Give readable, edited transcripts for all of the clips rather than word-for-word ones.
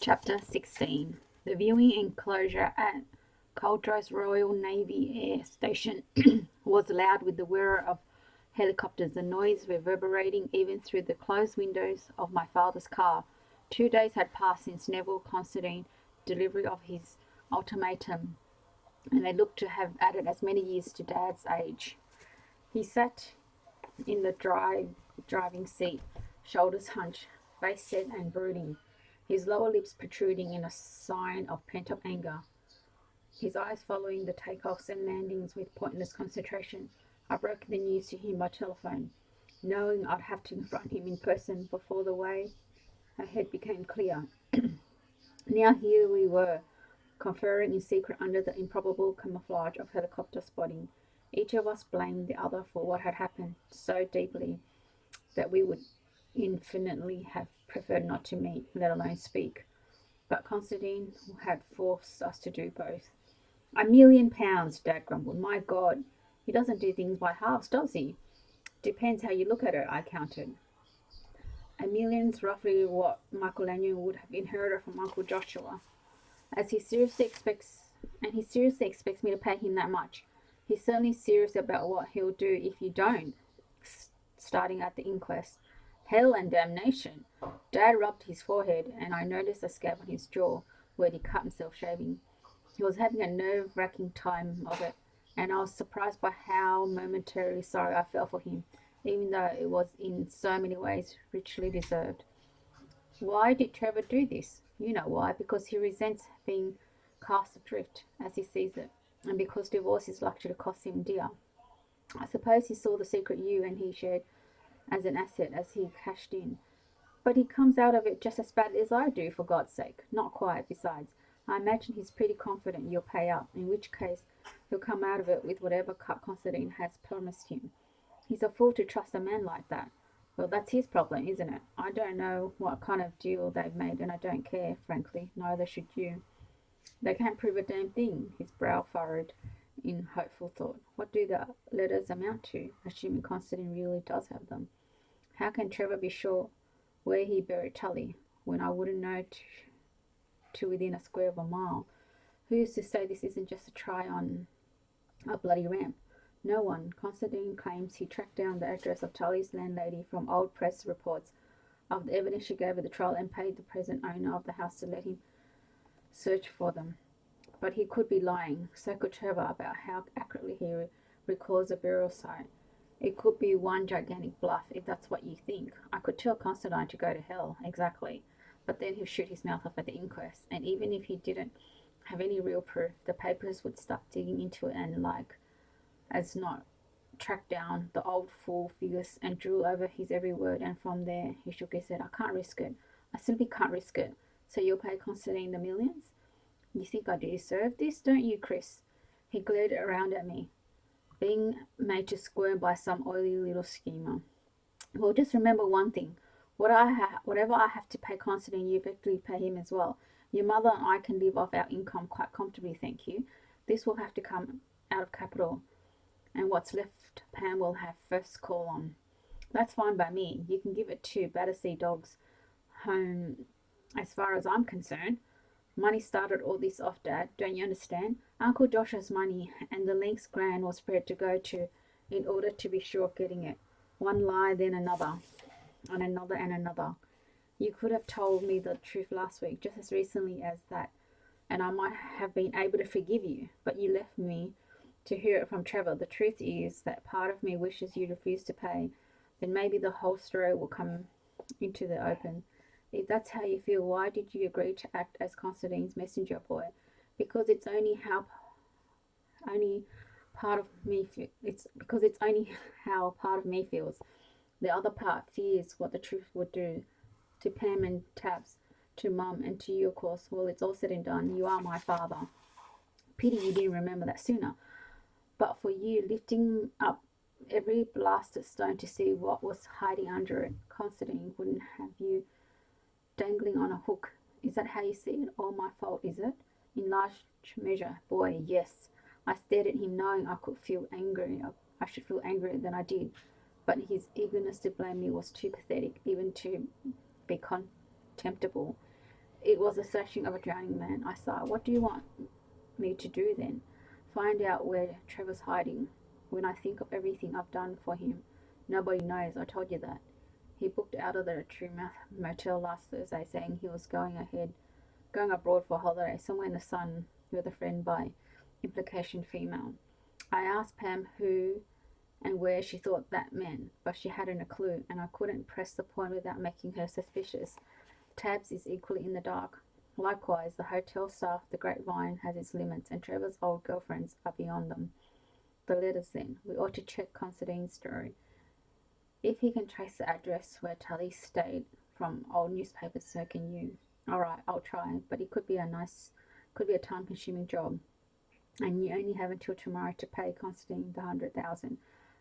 Chapter 16. The viewing enclosure at Caldros Royal Navy Air Station was loud with the whir of helicopters, the noise reverberating even through the closed windows of my father's car. 2 days had passed since Neville Considine's delivery of his ultimatum, and they looked to have added as many years to Dad's age. He sat in the driving seat, shoulders hunched, face set and brooding, his lower lips protruding in a sign of pent-up anger, his eyes following the takeoffs and landings with pointless concentration. I broke the news to him by telephone, knowing I'd have to confront him in person before the way ahead became clear. Now here we were, conferring in secret under the improbable camouflage of helicopter spotting. Each of us blamed the other for what had happened so deeply that we would infinitely have preferred not to meet, let alone speak. But Constantine had forced us to do both. £1,000,000, Dad grumbled. My God, he doesn't do things by halves, does he? Depends how you look at it, I countered. £1,000,000's roughly what Michelangelo would have inherited from Uncle Joshua. As he seriously expects me to pay him that much. He's certainly serious about what he'll do if you don't, starting at the inquest. Hell and damnation. Dad rubbed his forehead, and I noticed a scab on his jaw where he cut himself shaving. He was having a nerve-wracking time of it, and I was surprised by how momentarily sorry I felt for him, even though it was in so many ways richly deserved. Why did Trevor do this? You know why. Because he resents being cast adrift, as he sees it, and because divorce is likely to cost him dear. I suppose he saw the secret you and he shared as an asset as he cashed in. But he comes out of it just as badly as I do, for God's sake. Not quite, besides. I imagine he's pretty confident you'll pay up, in which case he'll come out of it with whatever cut Constantine has promised him. He's a fool to trust a man like that. Well, that's his problem, isn't it? I don't know what kind of deal they've made, and I don't care, frankly. Neither should you. They can't prove a damn thing. His brow furrowed in hopeful thought. What do the letters amount to, assuming Constantine really does have them? How can Trevor be sure where he buried Tully, when I wouldn't know to within a square of a mile? Who's to say this isn't just a try on a bloody ramp? No one. Constantine claims he tracked down the address of Tully's landlady from old press reports of the evidence she gave at the trial and paid the present owner of the house to let him search for them. But he could be lying. So could Trevor about how accurately he recalls the burial site. It could be one gigantic bluff, if that's what you think. I could tell Constantine to go to hell, exactly. But then he'll shoot his mouth off at the inquest. And even if he didn't have any real proof, the papers would start digging into it and as not track down the old fool figures and drool over his every word. And from there he shook his head. I can't risk it. I simply can't risk it. So you'll pay Constantine the millions? You think I deserve this, don't you, Chris? He glared around at me, being made to squirm by some oily little schemer. Well, just remember one thing. Whatever I have to pay Constantine, you effectively pay him as well. Your mother and I can live off our income quite comfortably, thank you. This will have to come out of capital, and what's left Pam will have first call on. That's fine by me. You can give it to Battersea Dogs Home. As far as I'm concerned, money started all this off, Dad. Don't you understand? Uncle Josh's money, and the lengths Gran was prepared to go to in order to be sure of getting it. One lie, then another, and another and another. You could have told me the truth last week, just as recently as that, and I might have been able to forgive you, but you left me to hear it from Trevor. The truth is that part of me wishes you refused to pay. Then maybe the whole story will come into the open. If that's how you feel, why did you agree to act as Constantine's messenger boy? Because it's only part of me. It's because it's only how part of me feels. The other part fears what the truth would do to Pam and Tabs, to Mum, and to you, of course. Well, it's all said and done. You are my father. Pity you didn't remember that sooner. But for you, lifting up every blasted stone to see what was hiding under it, Constantine wouldn't have you dangling on a hook. Is that how you see it? All my fault, is it? In large measure, boy, yes. I stared at him, knowing I should feel angrier than I did. But his eagerness to blame me was too pathetic, even to be contemptible. It was the searching of a drowning man. I sighed. What do you want me to do then? Find out where Trevor's hiding. When I think of everything I've done for him, nobody knows. I told you that. He booked out of the True Motel last Thursday, saying he was going abroad for a holiday, somewhere in the sun with a friend, by implication female. I asked Pam who and where she thought that meant, but she hadn't a clue, and I couldn't press the point without making her suspicious. Tabs is equally in the dark. Likewise, the hotel staff, the grapevine has its limits, and Trevor's old girlfriends are beyond them. The letters then. We ought to check Considine's story. If he can trace the address where Tully stayed from old newspapers, so can you. Alright, I'll try, but it could be a time consuming job, and you only have until tomorrow to pay Constantine the 100,000.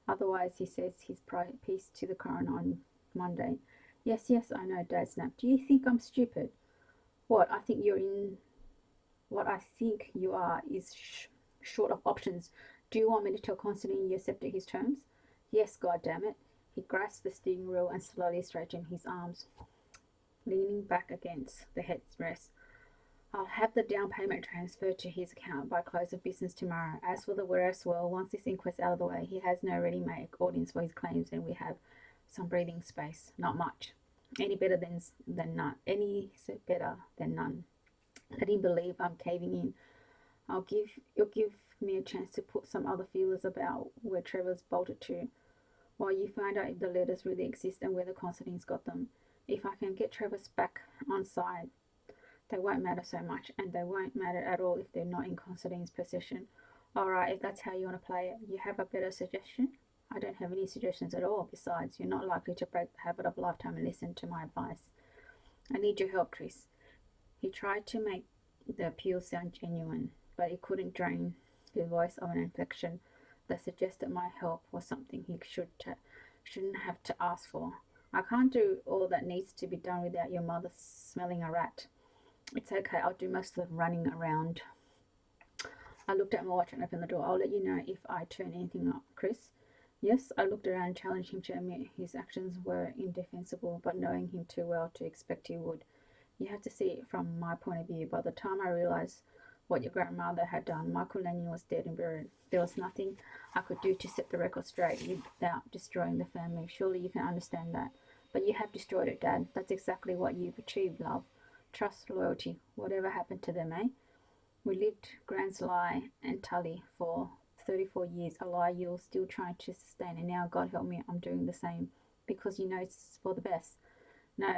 Otherwise, he says his piece to the coroner on Monday. Yes, yes, I know, Dad snapped. Do you think I'm stupid? What I think you're in, what I think you are is short of options. Do you want me to tell Constantine you accepted his terms? Yes, God damn it. He grasped the steering wheel and slowly straightened his arms, leaning back against the headrest. I'll have the down payment transferred to his account by close of business tomorrow. As for the whereas, well, once this inquest's out of the way, he has no ready-made audience for his claims, and we have some breathing space. Not much. Any better than none. Any better than none. Let him believe I'm caving in. You'll give me a chance to put some other feelers about where Trevor's bolted to, while you find out if the letters really exist and whether Constantine's got them. If I can get Trevor's back on side, they won't matter so much, and they won't matter at all if they're not in Constantine's possession. Alright, if that's how you want to play it, you have a better suggestion? I don't have any suggestions at all. Besides, you're not likely to break the habit of a lifetime and listen to my advice. I need your help, Chris. He tried to make the appeal sound genuine, but he couldn't drain his voice of an inflection that suggested my help was something he shouldn't have to ask for. I can't do all that needs to be done without your mother smelling a rat. It's okay, I'll do most of the running around. I looked at my watch and opened the door. I'll let you know if I turn anything up, Chris. Yes, I looked around and challenged him to admit his actions were indefensible, but knowing him too well to expect he would. You have to see it from my point of view. By the time I realized what your grandmother had done, Michael Lanyon was dead and buried. There was nothing I could do to set the record straight without destroying the family. Surely you can understand that. But you have destroyed it, Dad. That's exactly what you've achieved, love. Trust, loyalty, whatever happened to them, eh? We lived Grand's lie and Tully for 34 years, a lie you're still trying to sustain, and now, God help me, I'm doing the same, because you know it's for the best. No,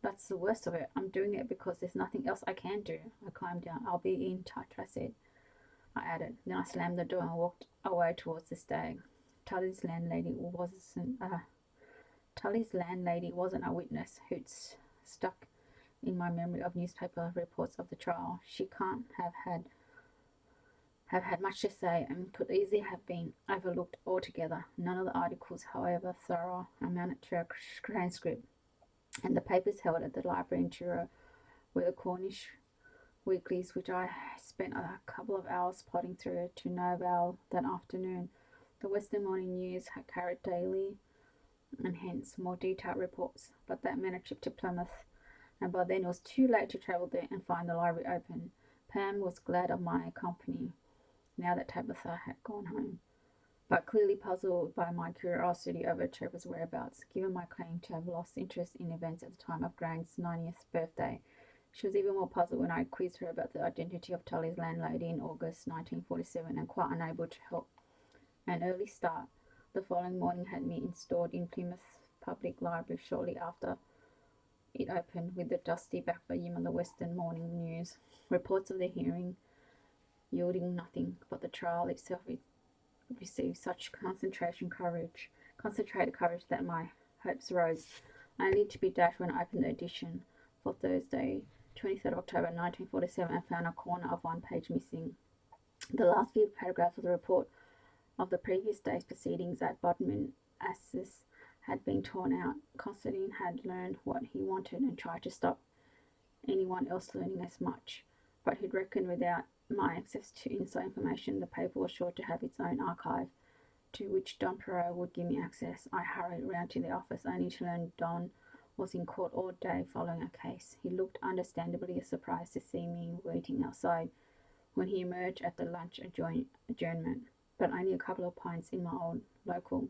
that's the worst of it. I'm doing it because there's nothing else I can do. I climbed down. I'll be in touch, I said. I added. Then I slammed the door and walked away towards the stag. Tully's landlady wasn't a witness who'd stuck in my memory of newspaper reports of the trial. She can't have had much to say, and could easily have been overlooked altogether. None of the articles, however thorough, amounted to a transcript, and the papers held at the library in Truro were the Cornish weeklies, which I spent a couple of hours plodding through to no avail that afternoon. The Western Morning News had carried daily and hence more detailed reports, but that meant a trip to Plymouth, and by then it was too late to travel there and find the library open. Pam was glad of my company, now that Tabitha had gone home, but clearly puzzled by my curiosity over Trevor's whereabouts, given my claim to have lost interest in events at the time of Grand's 90th birthday. She was even more puzzled when I quizzed her about the identity of Tully's landlady in August 1947, and quite unable to help. An early start the following morning had me installed in Plymouth Public Library shortly after it opened, with the dusty back volume of the Western Morning News. Reports of the hearing yielding nothing, but the trial itself received such concentrated courage that my hopes rose, only to be dashed when I opened the edition for Thursday, 23rd October 1947, and found a corner of one page missing. The last few paragraphs of the report of the previous day's proceedings at Bodmin Assizes had been torn out. Constantine had learned what he wanted and tried to stop anyone else learning as much, but he'd reckoned without my access to inside information, the paper was sure to have its own archive, to which Don Perot would give me access. I hurried round to the office, only to learn Don was in court all day following a case. He looked understandably surprised to see me waiting outside when he emerged at the lunch adjournment, but only a couple of pints in my old local,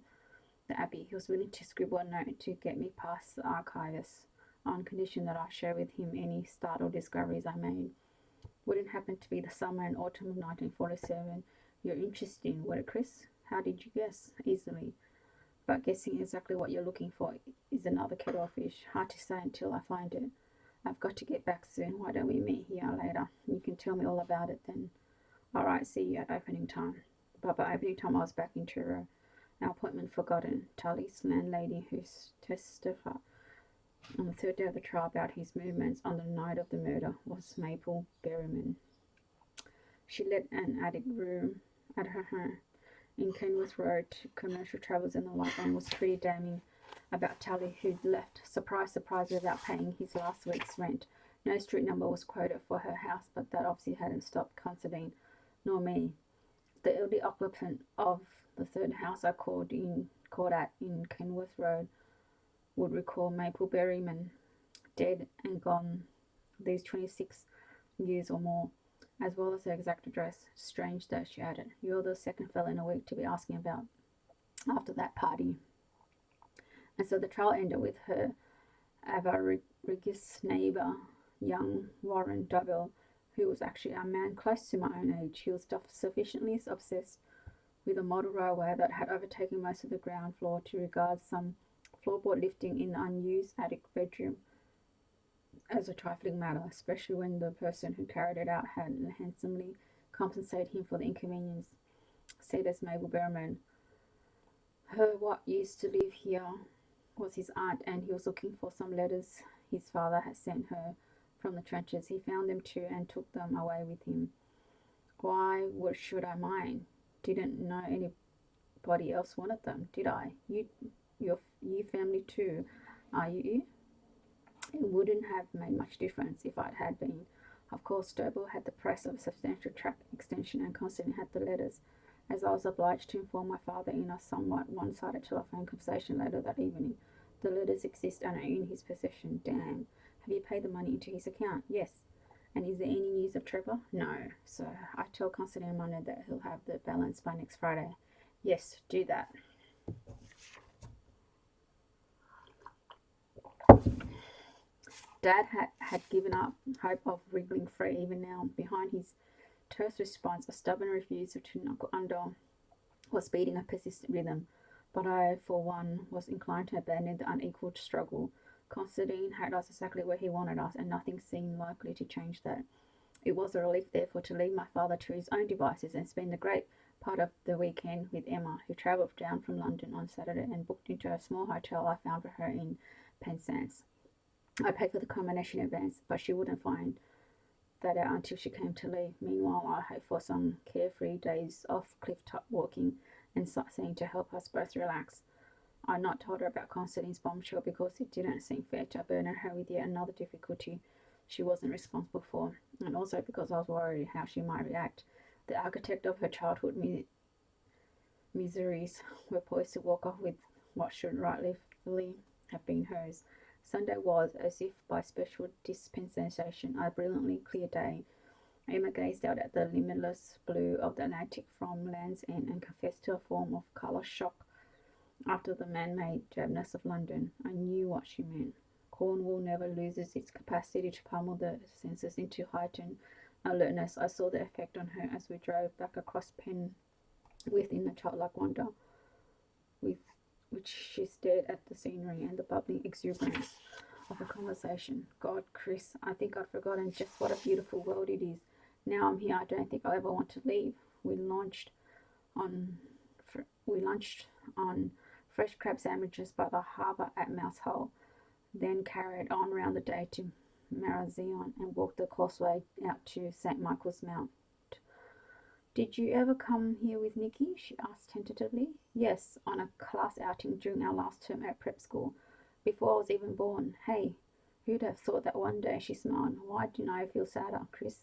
the Abbey. He was willing to scribble a note to get me past the archivist on condition that I share with him any startled discoveries I made. Wouldn't happen to be the summer and autumn of 1947 you're interested in, would it, Chris? How did you guess? Easily. But guessing exactly what you're looking for is another kettle of fish. Hard to say until I find it. I've got to get back soon. Why don't we meet here later? You can tell me all about it then. All right, see you at opening time. But by opening time, I was back in Truro. Our appointment forgotten. Tully's landlady, who testified on the third day of the trial about his movements on the night of the murder, was Maple Berryman. She let an attic room at her home in Kenworth Road to commercial travellers and the like, and was pretty damning about Tully, who'd left, surprise, surprise, without paying his last week's rent. No street number was quoted for her house, but that obviously hadn't stopped Considine, nor me. The elderly occupant of the third house I called at in Kenworth Road would recall Maple Berryman, dead and gone these 26 years or more, as well as her exact address. Strange that, she added. You're the second fellow in a week to be asking about after that party. And so the trial ended with her avaricious neighbour, young Warren Dovell, who was actually a man close to my own age. He was sufficiently obsessed with a model railway that had overtaken most of the ground floor to regard some floorboard lifting in the unused attic bedroom as a trifling matter, especially when the person who carried it out had handsomely compensated him for the inconvenience. Said as Mabel Berryman, her what used to live here was his aunt, and he was looking for some letters his father had sent her from the trenches. He found them too and took them away with him. Why should I mind? Didn't know anybody else wanted them, did I? You family too, are you? It wouldn't have made much difference if I had been. Of course, Dobell had the press of a substantial tract extension, and Constantine had the letters, as I was obliged to inform my father in a somewhat one-sided telephone conversation later that evening. The letters exist and are in his possession. Damn. Have you paid the money into his account? Yes. And is there any news of Trevor? No. So I tell Constantine Monday that he'll have the balance by next Friday. Yes, do that. Dad had given up hope of wriggling free. Even now, behind his terse response, a stubborn refusal to knuckle under was beating a persistent rhythm. But I, for one, was inclined to abandon the unequal struggle. Constantine had us exactly where he wanted us, and nothing seemed likely to change that. It was a relief, therefore, to leave my father to his own devices and spend the great part of the weekend with Emma, who travelled down from London on Saturday and booked into a small hotel I found for her in Penzance. I paid for the accommodation in advance, but she wouldn't find that out until she came to leave. Meanwhile, I hoped for some carefree days off cliff-top walking and sightseeing to help us both relax. I'd not told her about Constantine's bombshell because it didn't seem fair to burden her with yet another difficulty she wasn't responsible for, and also because I was worried how she might react. The architect of her childhood miseries were poised to walk off with what should rightfully have been hers. Sunday was, as if by special dispensation, a brilliantly clear day. Emma gazed out at the limitless blue of the Atlantic from Land's End and confessed to a form of colour shock after the man-made drabness of London. I knew what she meant. Cornwall never loses its capacity to pummel the senses into heightened alertness. I saw the effect on her as we drove back across Penwith in the childlike wonder with which she stared at the scenery and the bubbling exuberance of the conversation. God, Chris, I think I'd forgotten just what a beautiful world it is. Now I'm here, I don't think I'll ever want to leave. We lunched on fresh crab sandwiches by the harbour at Mouse Hole, then carried on round the day to Marazion and walked the causeway out to St. Michael's Mount. Did you ever come here with Nicky? She asked tentatively. Yes, on a class outing during our last term at prep school, before I was even born. Hey, who'd have thought that one day? She smiled. Why didn't I feel sadder, Chris?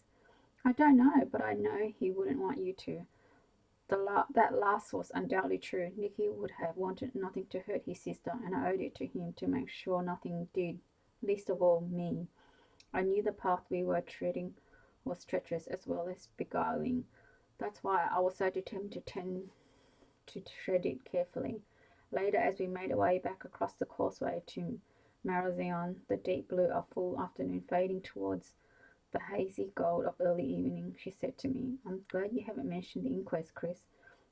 I don't know, but I know he wouldn't want you to. That last was undoubtedly true. Nicky would have wanted nothing to hurt his sister, and I owed it to him to make sure nothing did, least of all me. I knew the path we were treading was treacherous as well as beguiling. That's why I was so determined to tread it carefully. Later, as we made our way back across the causeway to Marazion, the deep blue of full afternoon fading towards the hazy gold of early evening, she said to me, I'm glad you haven't mentioned the inquest, Chris.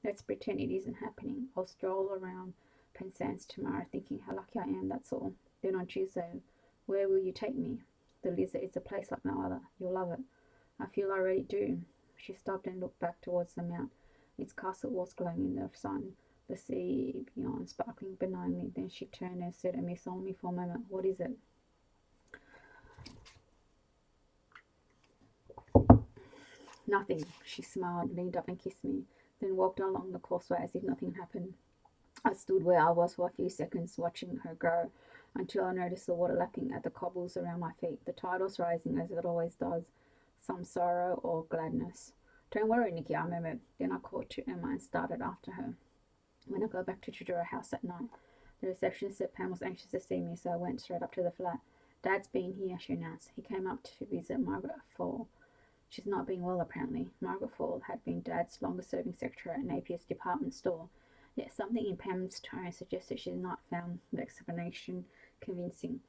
Let's pretend it isn't happening. I'll stroll around Penzance tomorrow thinking how lucky I am, that's all. Then on Tuesday, where will you take me? The Lizard is a place like no other. You'll love it. I feel I already do. She stopped and looked back towards the mount. Its castle walls glowing in the sun, the sea beyond sparkling benignly. Then she turned and said at me solemnly for a moment, What is it? Nothing. She smiled, leaned up and kissed me, then walked along the causeway as if nothing happened. I stood where I was for a few seconds, watching her go, until I noticed the water lapping at the cobbles around my feet. The tide was rising, as it always does, some sorrow or gladness. Don't worry, Nicky, I murmured. Then I called to Emma and started after her. When I got back to Trudera House that night, the receptionist said Pam was anxious to see me, so I went straight up to the flat. Dad's been here, she announced. He came up to visit Margaret Fall. She's not been well, apparently. Margaret Fall had been Dad's longest-serving secretary at Napier's department store. Yet something in Pam's tone suggested she had not found the explanation convincing.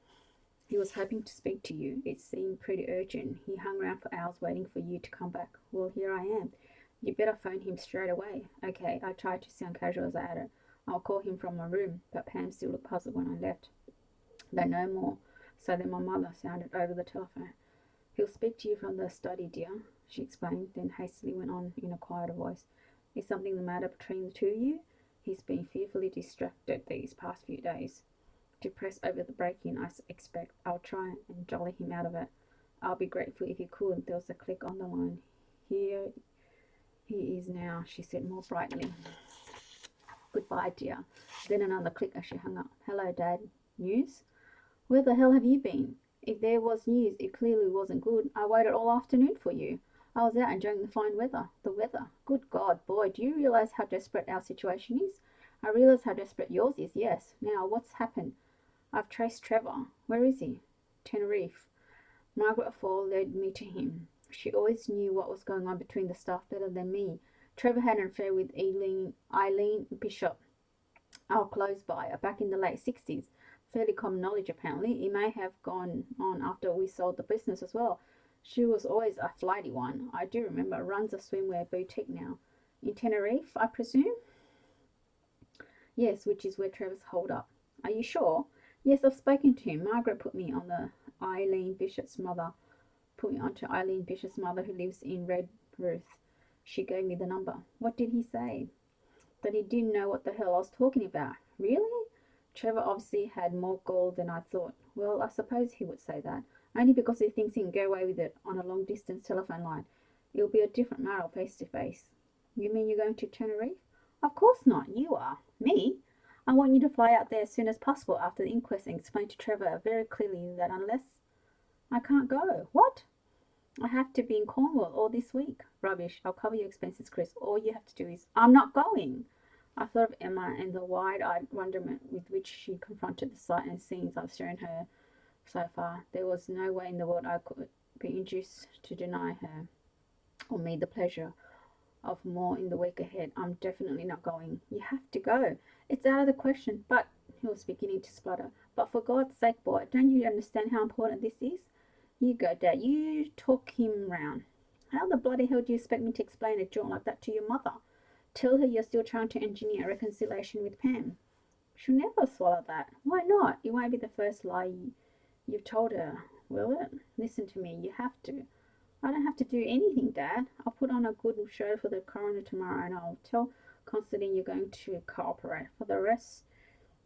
He was hoping to speak to you. It seemed pretty urgent. He hung around for hours waiting for you to come back. Well, here I am. You better phone him straight away. Okay, I tried to sound casual as I added. I'll call him from my room, but Pam still looked puzzled when I left. They know more. So then my mother sounded over the telephone. He'll speak to you from the study, dear, she explained, then hastily went on in a quieter voice. Is something the matter between the two of you? He's been fearfully distracted these past few days. Depressed over the break-in, I expect. I'll try and jolly him out of it. I'll be grateful if you could. There was a click on the line. Here he is now, she said more brightly. Goodbye, dear. Then another click as she hung up. Hello, Dad. News? Where the hell have you been? If there was news, it clearly wasn't good. I waited all afternoon for you. I was out enjoying the fine weather. The weather? Good God, boy, do you realize how desperate our situation is? I realize how desperate yours is, yes. Now, what's happened? I've traced Trevor. Where is he? Tenerife. Margaret Fall led me to him. She always knew what was going on between the staff better than me. Trevor had an affair with Eileen Bishop, our close by, back in the late 60s. Fairly common knowledge, apparently. It may have gone on after we sold the business as well. She was always a flighty one. I do remember. Runs a swimwear boutique now. In Tenerife, I presume? Yes, which is where Trevor's holed up. Are you sure? Yes, I've spoken to him. Margaret put me on the Eileen Bishop's mother. Put me on to Eileen Bishop's mother who lives in Redruth. She gave me the number. What did he say? That he didn't know what the hell I was talking about. Really? Trevor obviously had more gall than I thought. Well, I suppose he would say that. Only because he thinks he can get away with it on a long-distance telephone line. It'll be a different matter face-to-face. You mean you're going to Tenerife? Of course not. You are. Me? I want you to fly out there as soon as possible after the inquest and explain to Trevor very clearly that unless I can't go. What? I have to be in Cornwall all this week. Rubbish. I'll cover your expenses, Chris. All you have to do is... I'm not going. I thought of Emma and the wide-eyed wonderment with which she confronted the sight and scenes I've shown her so far. There was no way in the world I could be induced to deny her or me the pleasure of more in the week ahead. I'm definitely not going. You have to go. It's out of the question. But, he was beginning to splutter. But for God's sake, boy, don't you understand how important this is? You go, Dad. You talk him round. How the bloody hell do you expect me to explain a jaunt like that to your mother? Tell her you're still trying to engineer a reconciliation with Pam. She'll never swallow that. Why not? It won't be the first lie you've told her, will it? Listen to me. You have to. I don't have to do anything, Dad. I'll put on a good show for the coroner tomorrow and I'll tell Constantine you're going to cooperate. For the rest,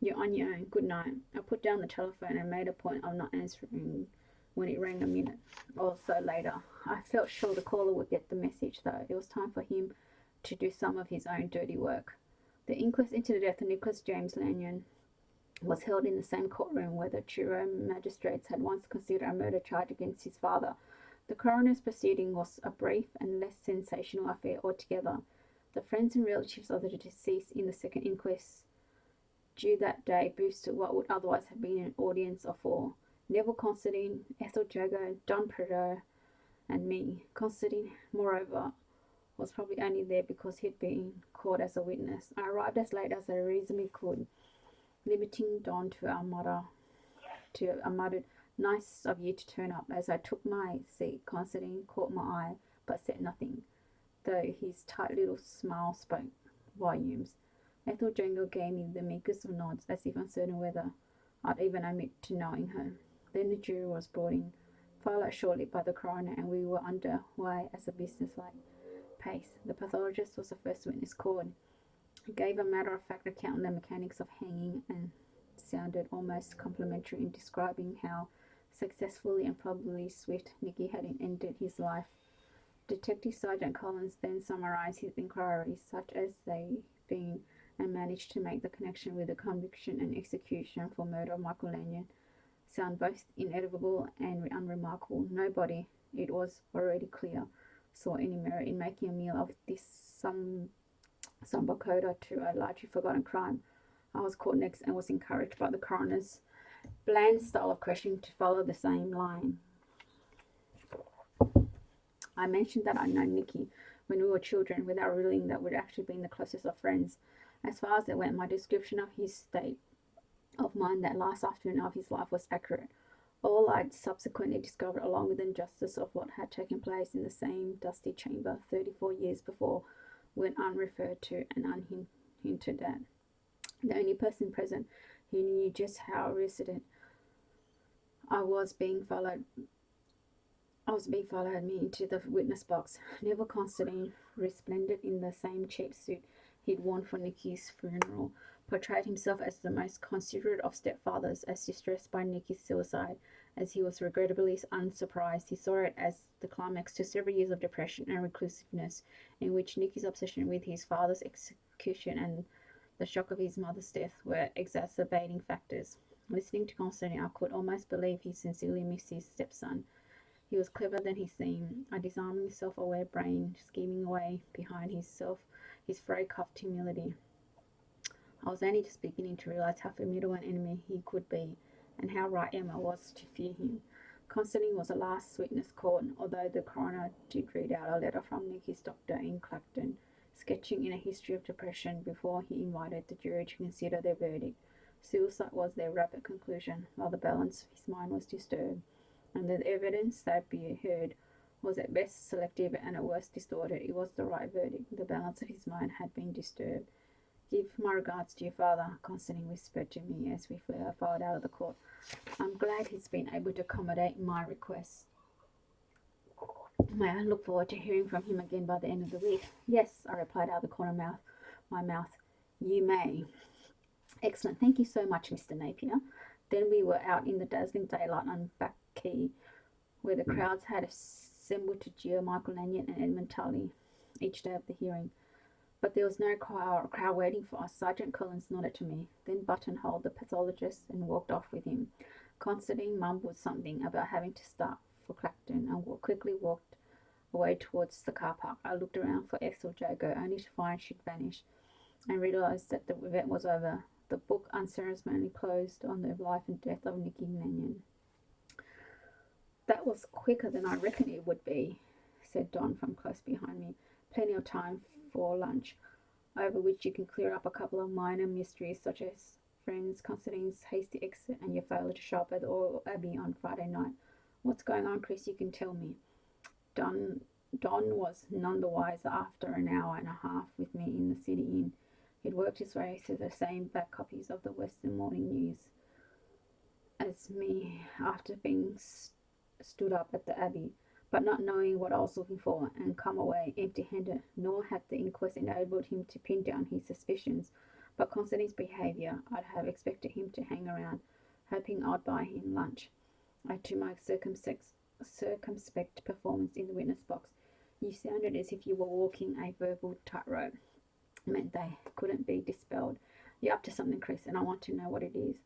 you're on your own. Good night. I put down the telephone and made a point of not answering when it rang a minute or so later. I felt sure the caller would get the message, though. It was time for him to do some of his own dirty work. The inquest into the death of Nicholas James Lanyon was held in the same courtroom where the Truro magistrates had once considered a murder charge against his father. The coroner's proceeding was a brief and less sensational affair altogether. The friends and relatives of the deceased in the second inquest due that day boosted what would otherwise have been an audience of four: Neville Constantine, Ethel Jago, Don Prideaux, and me. Constantine, moreover, was probably only there because he'd been called as a witness. I arrived as late as I reasonably could, limiting Don to a muttered, "Nice of you to turn up." As I took my seat, Constantine caught my eye, but said nothing, though his tight little smile spoke volumes. Ethel Jangle gave me the meekest of nods, as if uncertain whether I'd even admit to knowing her. Then the jury was brought in, followed shortly by the coroner, and we were under way at a business-like pace. The pathologist was the first witness called. He gave a matter-of-fact account of the mechanics of hanging and sounded almost complimentary in describing how successfully and probably swift Nicky had ended his life. Detective Sergeant Collins then summarized his inquiries, such as they'd been, and managed to make the connection with the conviction and execution for murder of Michael Lanyon sound both inevitable and unremarkable. Nobody, it was already clear, saw any merit in making a meal of this somber coda to a largely forgotten crime. I was caught next and was encouraged by the coroner's bland style of questioning to follow the same line. I mentioned that I'd known Nicky when we were children, without revealing that we'd actually been the closest of friends. As far as it went, my description of his state of mind that last afternoon of his life was accurate. All I'd subsequently discovered, along with the injustice of what had taken place in the same dusty chamber 34 years before, went unreferred to and unhinted at. The only person present who knew just how resident I was being followed me into the witness box. Neville Constantine, resplendent in the same cheap suit he'd worn for Nicky's funeral, portrayed himself as the most considerate of stepfathers. As distressed by Nicky's suicide as he was, regrettably unsurprised, he saw it as the climax to several years of depression and reclusiveness, in which Nicky's obsession with his father's execution and the shock of his mother's death were exacerbating factors. Listening to Constantine, I could almost believe he sincerely missed his stepson. He was cleverer than he seemed, a disarmingly self-aware brain scheming away behind his fray-cuffed humility. I was only just beginning to realize how formidable an enemy he could be, and how right Emma was to fear him. Constantine was the last witness called, although the coroner did read out a letter from Nicky's doctor in Clacton, sketching in a history of depression before he invited the jury to consider their verdict. Suicide was their rapid conclusion, while the balance of his mind was disturbed, and the evidence that be heard was at best selective and at worst distorted. It was the right verdict. The balance of his mind had been disturbed. "Give my regards to your father," Constantine whispered to me as we filed out of the court. "I'm glad he's been able to accommodate my request. May I look forward to hearing from him again by the end of the week?" "Yes," I replied out of the corner of my mouth. "You may." "Excellent. Thank you so much, Mr. Napier." Then we were out in the dazzling daylight on Back Quay, where the crowds had assembled to jeer Michael Lanyon and Edmund Tully each day of the hearing. But there was no crowd waiting for us. Sergeant Collins nodded to me, then buttonholed the pathologist and walked off with him. Constantine mumbled something about having to start for Clacton and quickly walked away towards the car park. I looked around for Ethel Jago, only to find she'd vanished, and realised that the event was over. The book unceremoniously closed on the life and death of Nicky Lanyon. "That was quicker than I reckoned it would be," said Don from close behind me. "Plenty of time for lunch, over which you can clear up a couple of minor mysteries, such as friends Constantine's hasty exit and your failure to shop at the Royal Abbey on Friday night. What's going on, Chris? You can tell me." Don was none the wiser after an hour and a half with me in the City Inn. He'd worked his way through the same back copies of the Western Morning News as me after being stood up at the Abbey, but not knowing what I was looking for, and come away empty-handed. Nor had the inquest enabled him to pin down his suspicions. But Constantine's behaviour, I'd have expected him to hang around, hoping I'd buy him lunch. To my circumspect performance in the witness box, "You sounded as if you were walking a verbal tightrope," meant they couldn't be dispelled. "You're up to something, Chris, and I want to know what it is."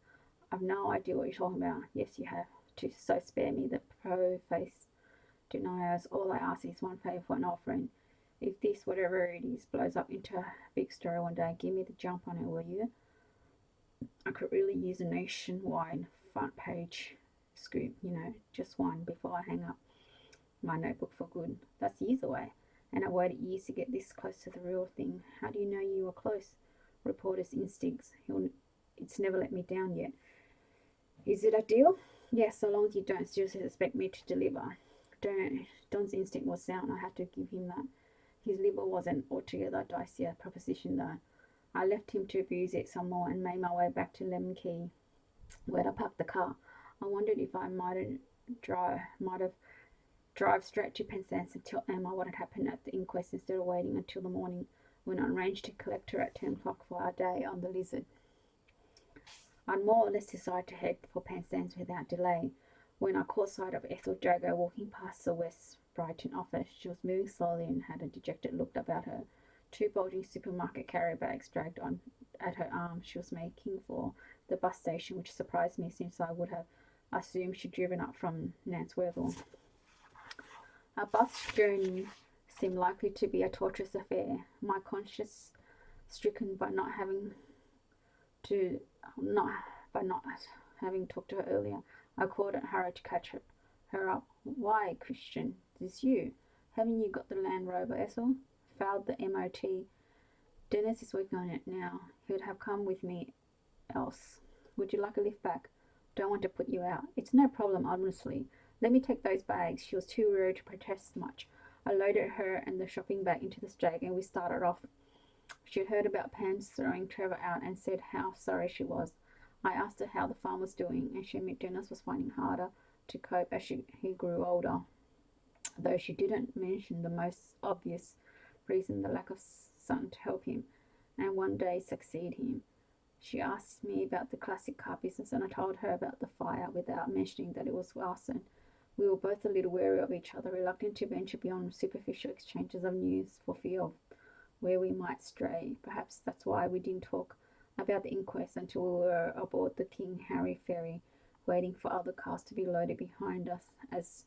"I've no idea what you're talking about." "Yes, you have. So spare me the pro-faced deniers. All I ask is one favour for an old friend. If this, whatever it is, blows up into a big story one day, give me the jump on it, will you? I could really use a nationwide front page scoop, just one before I hang up my notebook for good. That's years away, and I waited years to get this close to the real thing. How do you know you were close? Reporter's instincts. It's never let me down yet. Is it a deal? Yes, so long as you don't seriously expect me to deliver. Don's instinct was sound. I had to give him that. His liver wasn't altogether dicey a proposition, though. I left him to abuse it some more and made my way back to Lemon Key, where I parked the car. I wondered if I might have drive straight to Penzance and tell Emma what had happened at the inquest instead of waiting until the morning when I arranged to collect her at 10 o'clock for our day on the Lizard. I'd more or less decided to head for Penzance without delay when I caught sight of Ethel Jago walking past the West Brighton office. She was moving slowly and had a dejected look about her. Two bulging supermarket carrier bags dragged on at her arm. She was making for the bus station, which surprised me since I would have assumed she'd driven up from Nanceworthal. Our bus journey seemed likely to be a torturous affair. My conscience stricken by not having talked to her earlier. I called at Harrow to catch her up. Why, Christian, this you? Haven't you got the Land Rover, Ethel? Fouled the MOT. Dennis is working on it now. He would have come with me else. Would you like a lift back? Don't want to put you out. It's no problem, honestly. Let me take those bags. She was too weary to protest much. I loaded her and the shopping bag into the Jag and we started off. She had heard about Pam's throwing Trevor out and said how sorry she was. I asked her how the farm was doing, and she admitted Dennis was finding harder to cope as he grew older, though she didn't mention the most obvious reason, the lack of son to help him and one day succeed him. She asked me about the classic car business, and I told her about the fire without mentioning that it was arson. We were both a little wary of each other, reluctant to venture beyond superficial exchanges of news for fear of where we might stray. Perhaps that's why we didn't talk about the inquest until we were aboard the King Harry ferry, waiting for other cars to be loaded behind us as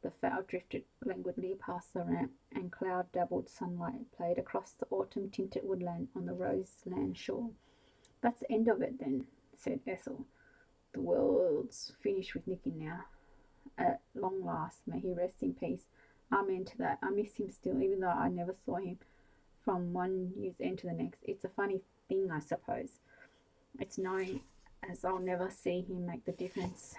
the fowl drifted languidly past the ramp and cloud-dabbled sunlight played across the autumn-tinted woodland on the Roseland shore. That's the end of it, then, said Ethel. The world's finished with Nicky now. At long last, may he rest in peace. Amen to that. I miss him still, even though I never saw him from one year's end to the next. It's a funny thing, I suppose. It's knowing as I'll never see him make the difference.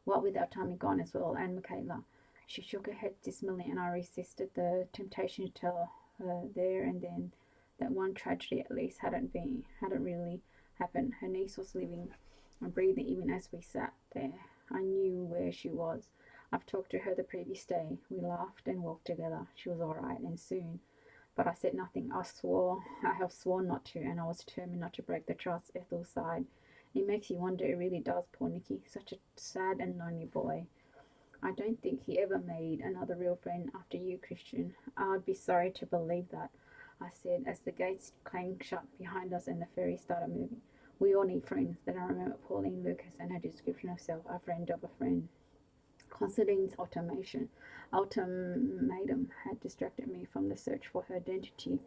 What with our Tommy gone as well, and Michaela. She shook her head dismally, and I resisted the temptation to tell her there and then that one tragedy at least hadn't really happened. Her niece was living and breathing even as we sat there. I knew where she was. I've talked to her the previous day. We laughed and walked together. She was all right, and soon. But I said nothing. I have sworn not to, and I was determined not to break the trust. Ethel sighed. It makes you wonder, it really does, poor Nicky. Such a sad and lonely boy. I don't think he ever made another real friend after you, Christian. I'd be sorry to believe that, I said, as the gates clanged shut behind us and the ferry started moving. We all need friends. Then I remember Pauline Lucas and her description of herself, a friend of a friend. Considine's ultimatum had distracted me from the search for her identity.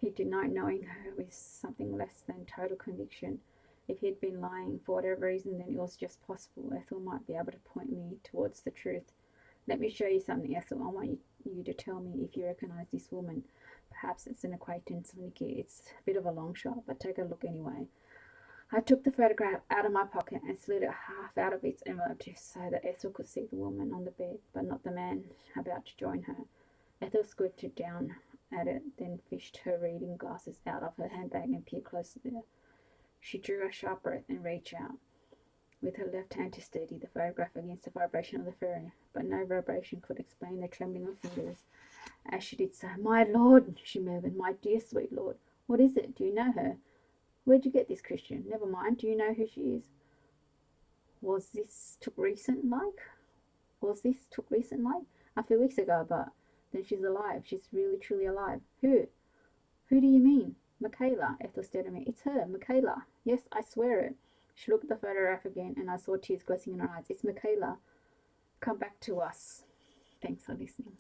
He denied knowing her with something less than total conviction. If he'd been lying for whatever reason, then it was just possible Ethel might be able to point me towards the truth. Let me show you something, Ethel. I want you to tell me if you recognize this woman. Perhaps it's an acquaintance of Nicky. It's a bit of a long shot, but take a look anyway. I took the photograph out of my pocket and slid it half out of its envelope just so that Ethel could see the woman on the bed, but not the man about to join her. Ethel squinted down at it, then fished her reading glasses out of her handbag and peered closer there. She drew a sharp breath and reached out with her left hand to steady the photograph against the vibration of the ferry, but no vibration could explain the trembling of fingers as she did so. My lord, she murmured, my dear sweet lord, what is it? Do you know her? Where'd you get this, Christian? Never mind. Do you know who she is? Was this took recent like? A few weeks ago, but then she's alive. She's really, truly alive. Who? Who do you mean? Michaela. Ethel stared at me. It's her, Michaela. Yes, I swear it. She looked at the photograph again, and I saw tears glistening in her eyes. It's Michaela. Come back to us. Thanks for listening.